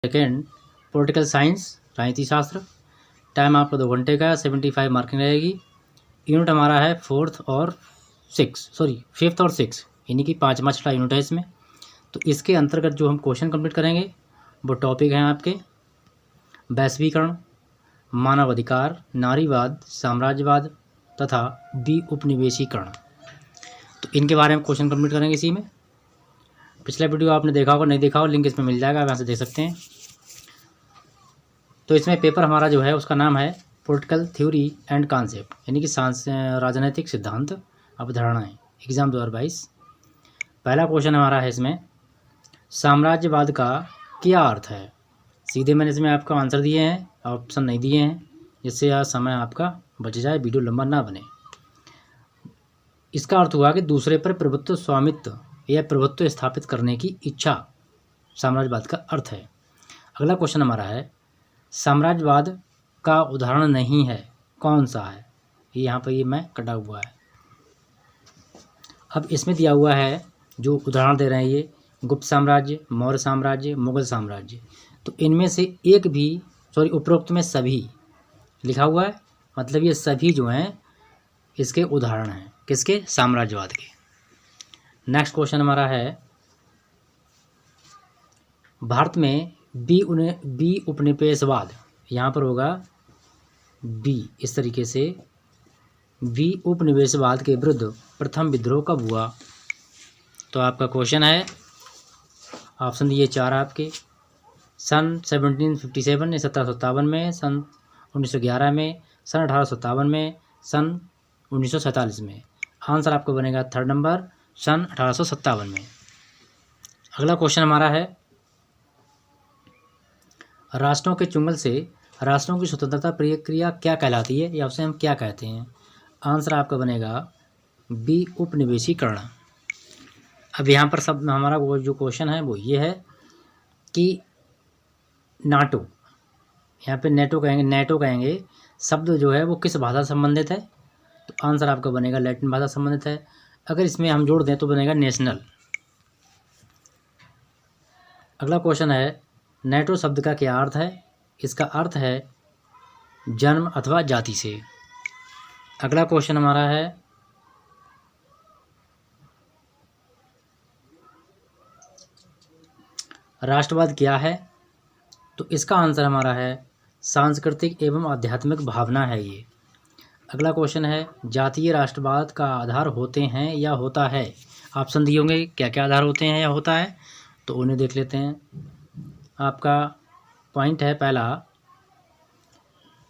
Second political science, राजनीति शास्त्र। Time आपका 2 घंटे का, 75 मार्किंग रहेगी। यूनिट हमारा है फिफ्थ और सिक्स, यानी कि 5वां 6वां यूनिट है इसमें। तो इसके अंतर्गत जो हम क्वेश्चन कंप्लीट करेंगे वो टॉपिक हैं आपके वैश्वीकरण, मानवाधिकार, नारीवाद, साम्राज्यवाद तथा उपनिवेशीकरण। तो इनके बारे में क्वेश्चन कंप्लीट करेंगे इसी में। पिछला वीडियो आपने देखा होगा, नहीं देखा हो लिंक इसमें मिल जाएगा, आप यहाँ से देख सकते हैं। तो इसमें पेपर हमारा जो है उसका नाम है पॉलिटिकल थ्योरी एंड कॉन्सेप्ट, यानी कि राजनीतिक सिद्धांत अवधारणाएं, एग्जाम 2022। पहला क्वेश्चन हमारा है इसमें, साम्राज्यवाद का क्या अर्थ है। सीधे मैंने इसमें आपको आंसर दिए हैं, ऑप्शन नहीं दिए हैं, जिससे यह समय आपका बच जाए, वीडियो लंबा ना बने। इसका अर्थ हुआ कि दूसरे पर प्रभुत्व, स्वामित्व या प्रभुत्व स्थापित करने की इच्छा साम्राज्यवाद का अर्थ है। अगला क्वेश्चन हमारा है, साम्राज्यवाद का उदाहरण नहीं है, कौन सा है। ये यहाँ पर ये मैं कटा हुआ है। अब इसमें दिया हुआ है जो उदाहरण दे रहे हैं ये गुप्त साम्राज्य, मौर्य साम्राज्य, मुगल साम्राज्य। तो इनमें से एक भी उपरोक्त में सभी लिखा हुआ है, मतलब ये सभी जो हैं इसके उदाहरण हैं, किसके, साम्राज्यवाद के। नेक्स्ट क्वेश्चन हमारा है, भारत में बी उपनिवेशवाद, यहाँ पर होगा बी, इस तरीके से बी उपनिवेशवाद के विरुद्ध प्रथम विद्रोह कब हुआ। तो आपका क्वेश्चन है, ऑप्शन दिए 4 आपके, सन 1757 1757 में, सन 1911 में, सन 1857 में, सन 1947 में। आंसर आपको बनेगा 3rd नंबर, सन 1857 में। अगला क्वेश्चन हमारा है, राष्ट्रों के चुंगल से राष्ट्रों की स्वतंत्रता प्रक्रिया क्या कहलाती है, या उसे हम क्या कहते हैं। आंसर आपका बनेगा बी उपनिवेशीकरण। अब यहाँ पर सब हमारा वो जो क्वेश्चन है वो ये है कि नाटो, यहाँ पे नेटो कहेंगे शब्द जो है वो किस भाषा से संबंधित है। तो आंसर आपका बनेगा लैटिन भाषा से संबंधित है। अगर इसमें हम जोड़ दें तो बनेगा नेशनल। अगला क्वेश्चन है, नेटो शब्द का क्या अर्थ है। इसका अर्थ है जन्म अथवा जाति से। अगला क्वेश्चन हमारा है, राष्ट्रवाद क्या है। तो इसका आंसर हमारा है सांस्कृतिक एवं आध्यात्मिक भावना है ये। अगला क्वेश्चन है, जातीय राष्ट्रवाद का आधार होते हैं या होता है। ऑप्शन दिए होंगे क्या क्या आधार होते हैं या होता है, तो उन्हें देख लेते हैं। आपका पॉइंट है पहला,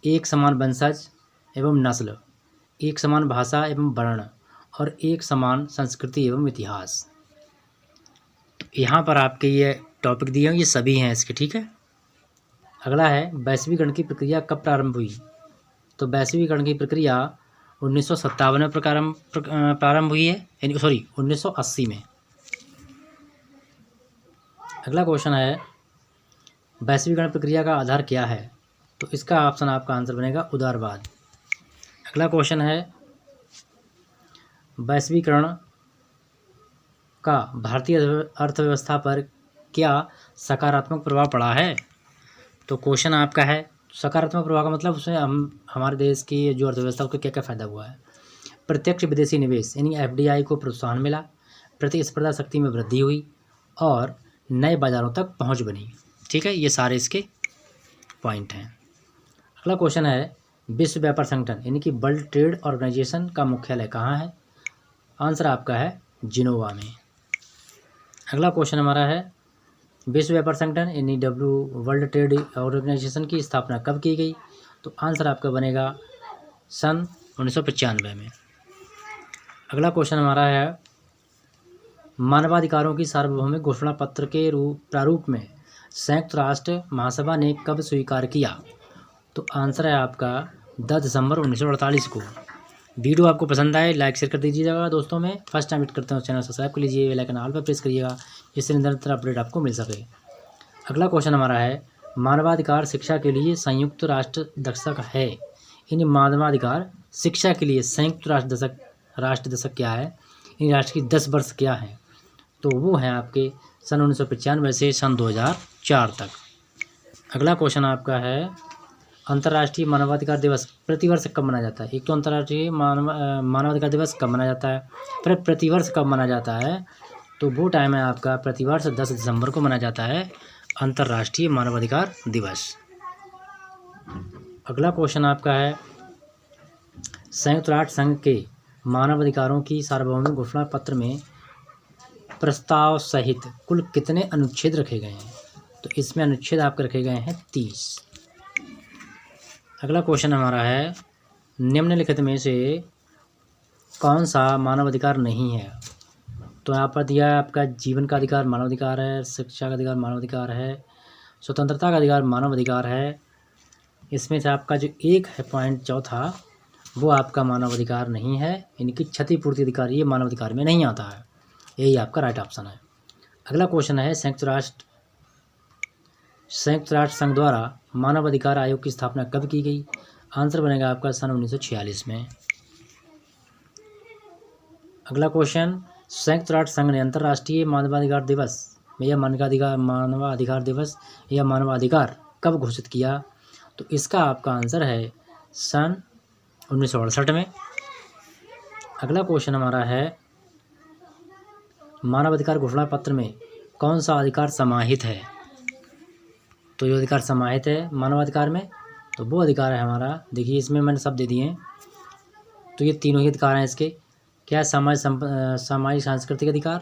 एक समान वंशज एवं नस्ल, एक समान भाषा एवं वर्ण और एक समान संस्कृति एवं इतिहास। यहाँ पर आपके ये टॉपिक दिए हैं, ये सभी हैं इसके, ठीक है। अगला है, वैश्वीकरण की प्रक्रिया कब प्रारंभ हुई। तो वैश्वीकरण की प्रक्रिया 1957 में प्रारंभ हुई है, यानी 1980 में। अगला क्वेश्चन है, वैश्वीकरण प्रक्रिया का आधार क्या है। तो इसका ऑप्शन आपका आंसर बनेगा उदारवाद। अगला क्वेश्चन है, वैश्वीकरण का भारतीय अर्थव्यवस्था पर क्या सकारात्मक प्रभाव पड़ा है। तो क्वेश्चन आपका है, सकारात्मक प्रभाव का मतलब उसमें हमारे देश की जो अर्थव्यवस्था उसको क्या क्या फ़ायदा हुआ है। प्रत्यक्ष विदेशी निवेश यानी FDI को प्रोत्साहन मिला, प्रतिस्पर्धा शक्ति में वृद्धि हुई और नए बाज़ारों तक पहुंच बनी, ठीक है। ये सारे इसके पॉइंट हैं। अगला क्वेश्चन है, विश्व व्यापार संगठन यानी कि वर्ल्ड ट्रेड ऑर्गेनाइजेशन का मुख्यालय कहाँ है। आंसर आपका है जिनोवा में। अगला क्वेश्चन हमारा है, विश्व व्यापार संगठन यानी वर्ल्ड ट्रेड ऑर्गेनाइजेशन की स्थापना कब की गई। तो आंसर आपका बनेगा सन 1995 में। अगला क्वेश्चन हमारा है, मानवाधिकारों की सार्वभौमिक घोषणा पत्र के प्रारूप में संयुक्त राष्ट्र महासभा ने कब स्वीकार किया। तो आंसर है आपका 10 दिसंबर 1948 को। वीडियो आपको पसंद आए लाइक शेयर कर दीजिएगा दोस्तों में। फर्स्ट टाइम विजिट करते हैं चैनल सब्सक्राइब कर लीजिए, बेल आइकन ऑल पर प्रेस करिएगा, जिससे निरंतर अपडेट आपको मिल सके। अगला क्वेश्चन हमारा है, मानवाधिकार शिक्षा के लिए संयुक्त राष्ट्र दशक है। इन मानवाधिकार शिक्षा के लिए संयुक्त राष्ट्र दशक क्या है, इन राष्ट्र की 10 वर्ष क्या है। तो वो हैं आपके सन 1995 से सन 2004 तक। अगला क्वेश्चन आपका है अंतर्राष्ट्रीय मानवाधिकार दिवस प्रतिवर्ष कब मनाया जाता है। एक तो अंतर्राष्ट्रीय मानवाधिकार दिवस कब मनाया जाता है, फिर प्रतिवर्ष कब मनाया जाता है। तो वो टाइम है आपका प्रतिवर्ष 10 दिसंबर को मनाया जाता है अंतर्राष्ट्रीय मानवाधिकार दिवस। अगला क्वेश्चन आपका है संयुक्त राष्ट्र संघ के मानवाधिकारों की सार्वभौमिक घोषणा पत्र में प्रस्ताव सहित कुल कितने अनुच्छेद रखे गए हैं। तो इसमें अनुच्छेद आपके रखे गए हैं 30। अगला क्वेश्चन हमारा है निम्नलिखित में से कौन सा मानवाधिकार नहीं है। तो यहाँ पर दिया है आपका जीवन का अधिकार मानवाधिकार है, शिक्षा का अधिकार मानवाधिकार है, स्वतंत्रता का अधिकार मानवाधिकार है। इसमें से आपका जो एक है पॉइंट चौथा वो आपका मानवाधिकार नहीं है, इनकी क्षतिपूर्ति अधिकार ये मानवाधिकार में नहीं आता है। यही आपका राइट ऑप्शन है। अगला क्वेश्चन है संयुक्त राष्ट्र संघ द्वारा मानवाधिकार आयोग की स्थापना कब की गई। आंसर बनेगा आपका सन 1946 में। अगला क्वेश्चन संयुक्त राष्ट्र संघ ने अंतर्राष्ट्रीय मानवाधिकार दिवस या मानवाधिकार दिवस या मानवाधिकार कब घोषित किया। तो इसका आपका आंसर है सन 1968 में। अगला क्वेश्चन हमारा है मानवाधिकार घोषणा पत्र में कौन सा अधिकार समाहित है। तो ये अधिकार समाहित है मानवाधिकार में, तो वो अधिकार है हमारा, देखिए इसमें मैंने सब दे दिए हैं। तो ये तीनों ही अधिकार हैं इसके, क्या सामाजिक सांस्कृतिक अधिकार,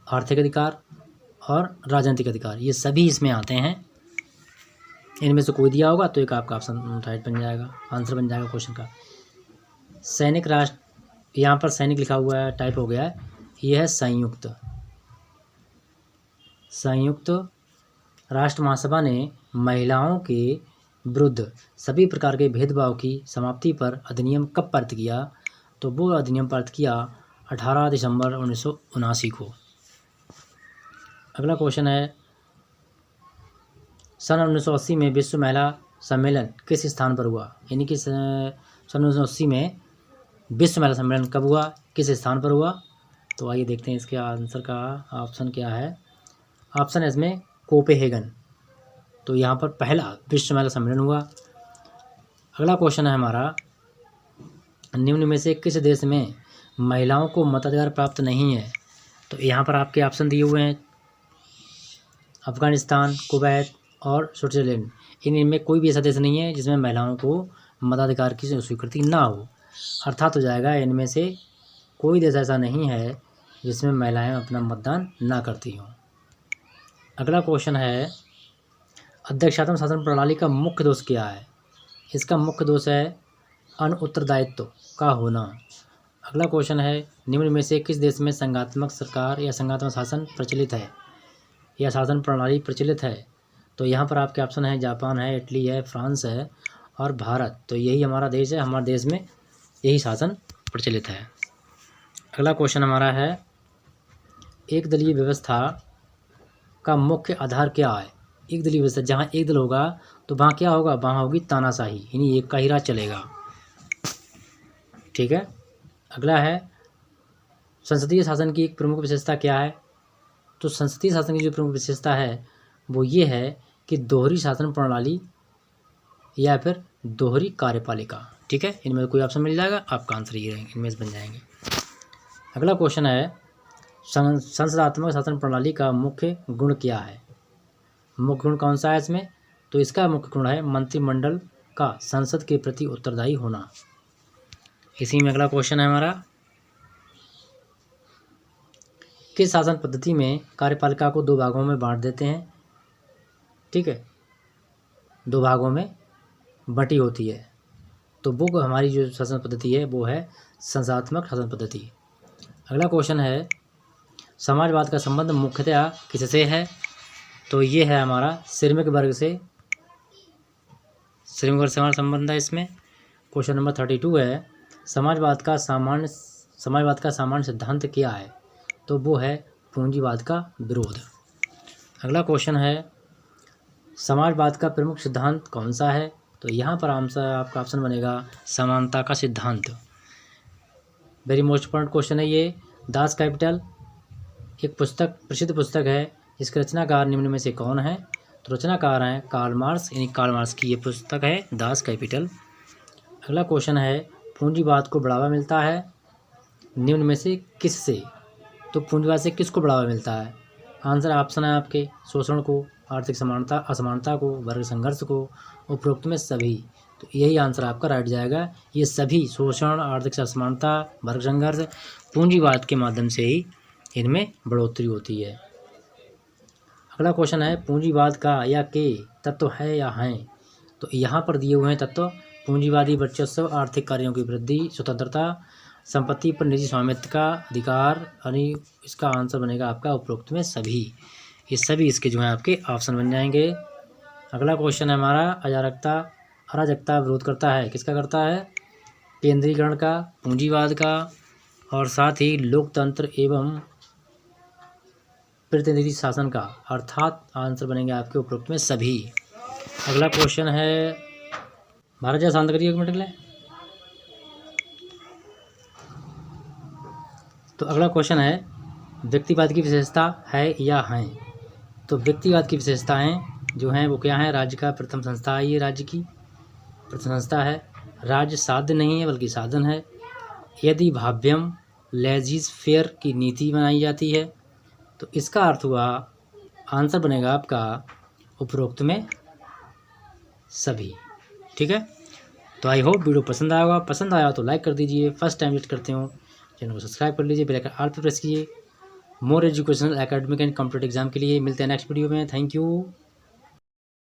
आर्थिक अधिकार और राजनीतिक अधिकार, ये सभी इसमें आते हैं। इनमें से कोई दिया होगा तो एक आपका ऑप्शन राइट बन जाएगा, आंसर बन जाएगा क्वेश्चन का। सैनिक राष्ट्र, यहाँ पर सैनिक लिखा हुआ है, टाइप हो गया है, यह है संयुक्त राष्ट्र महासभा ने महिलाओं के विरुद्ध सभी प्रकार के भेदभाव की समाप्ति पर अधिनियम कब पारित किया। तो वो अधिनियम पारित किया 18 दिसंबर 1979 को। अगला क्वेश्चन है सन 1980 में विश्व महिला सम्मेलन किस स्थान पर हुआ। यानी कि सन 1980 में विश्व महिला सम्मेलन कब हुआ, किस स्थान पर हुआ। तो आइए देखते हैं इसके आंसर का ऑप्शन क्या है। ऑप्शन है इसमें कोपेनहेगन। तो यहाँ पर पहला विश्व महिला सम्मेलन हुआ। अगला क्वेश्चन है हमारा निम्न में से किस देश में महिलाओं को मताधिकार प्राप्त नहीं है। तो यहाँ पर आपके ऑप्शन दिए हुए हैं अफगानिस्तान, कुवैत और स्विट्जरलैंड। इनमें कोई भी ऐसा देश नहीं है जिसमें महिलाओं को मताधिकार की स्वीकृति ना हो, अर्थात हो जाएगा इनमें से कोई देश ऐसा नहीं है जिसमें महिलाएं अपना मतदान ना करती हों। अगला क्वेश्चन है अध्यक्षात्मक शासन प्रणाली का मुख्य दोष क्या है। इसका मुख्य दोष है अनुत्तरदायित्व का होना। अगला क्वेश्चन है निम्न में से किस देश में संघात्मक सरकार या संघात्मक शासन प्रचलित है या शासन प्रणाली प्रचलित है। तो यहाँ पर आपके ऑप्शन है जापान है, इटली है, फ्रांस है और भारत। तो यही हमारा देश है, हमारे देश में यही शासन प्रचलित है। अगला क्वेश्चन हमारा है एक दलीय व्यवस्था का मुख्य आधार क्या है। एक दलीय व्यवस्था, जहाँ एक दल होगा तो वहाँ क्या होगा, वहाँ होगी तानाशाही, यानी एक का ही राज चलेगा। ठीक है। अगला है संसदीय शासन की एक प्रमुख विशेषता क्या है। तो संसदीय शासन की जो प्रमुख विशेषता है वो ये है कि दोहरी शासन प्रणाली या फिर दोहरी कार्यपालिका। ठीक है, इनमें कोई ऑप्शन मिल जाएगा, आपका आंसर ये रहेंगे, इनमें से बन जाएंगे। अगला क्वेश्चन है संसदात्मक शासन प्रणाली का मुख्य गुण क्या है। मुख्य गुण कौन सा है इसमें। तो इसका मुख्य गुण है मंत्रिमंडल का संसद के प्रति उत्तरदायी होना। इसी में अगला क्वेश्चन है हमारा किस शासन पद्धति में कार्यपालिका को दो भागों में बांट देते हैं। ठीक है, दो भागों में बटी होती है। तो वो हमारी जो शासन पद्धति है वो है संसदात्मक शासन पद्धति। अगला क्वेश्चन है समाजवाद का संबंध मुख्यतः किससे है। तो ये है हमारा श्रमिक वर्ग से, श्रमिक वर्ग से हमारा संबंध है इसमें। क्वेश्चन नंबर 32 है समाजवाद का सामान्य सिद्धांत क्या है। तो वो है पूंजीवाद का विरोध। अगला क्वेश्चन है समाजवाद का प्रमुख सिद्धांत कौन सा है। तो यहाँ पर आपका ऑप्शन बनेगा समानता का सिद्धांत। वेरी मोस्ट इम्पोर्टेंट क्वेश्चन है ये। दास कैपिटल एक पुस्तक, प्रसिद्ध पुस्तक है, इसके रचनाकार निम्न में से कौन है। तो रचनाकार हैं कार्ल मार्क्स, यानी कार्ल मार्क्स की ये पुस्तक है दास कैपिटल। अगला क्वेश्चन है पूंजीवाद को बढ़ावा मिलता है निम्न में से किससे? तो पूंजीवाद से किसको बढ़ावा मिलता है? आंसर ऑप्शन है आपके शोषण को, आर्थिक समानता असमानता को, वर्ग संघर्ष को, उपरोक्त में सभी। तो यही आंसर आपका राइट जाएगा। ये सभी शोषण, आर्थिक असमानता, वर्ग संघर्ष पूंजीवाद के माध्यम से ही इनमें बढ़ोतरी होती है। अगला क्वेश्चन है पूंजीवाद का या के तत्व है या हैं? तो यहाँ पर दिए हुए हैं तत्व पूंजीवादी वर्चस्व, आर्थिक कार्यों की वृद्धि, स्वतंत्रता, संपत्ति पर निजी स्वामित्व का अधिकार, यानी इसका आंसर बनेगा आपका उपरोक्त में सभी। ये सभी इसके जो है आपके ऑप्शन बन जाएंगे। अगला क्वेश्चन है हमारा अराजकता विरोध करता है, किसका करता है? केंद्रीकरण का, पूंजीवाद का, और साथ ही लोकतंत्र एवं प्रतिनिधि शासन का, अर्थात आंसर बनेंगे आपके उपरोक्त में सभी। अगला क्वेश्चन है भारत जरा शांत करिए 1 मिनट के लिए। तो अगला क्वेश्चन है व्यक्तिवाद की विशेषता है या हैं? तो व्यक्तिवाद की विशेषताएं जो हैं वो क्या हैं? राज्य का प्रथम संस्था है, ये राज्य की प्रथम संस्था है। राज्य साध्य नहीं है बल्कि साधन है। यदि भाव्यम लेजिस फेयर की नीति बनाई जाती है, तो इसका अर्थ हुआ आंसर बनेगा आपका उपरोक्त में सभी। ठीक है, तो आई होप वीडियो पसंद आया होगा। पसंद आया तो लाइक कर दीजिए। फर्स्ट टाइम विजिट करते हो चैनल को सब्सक्राइब कर लीजिए, बेल आइकन ऑल पे प्रेस कीजिए। More educational academic and competitive exam के लिए मिलते हैं नेक्स्ट वीडियो में। Thank you.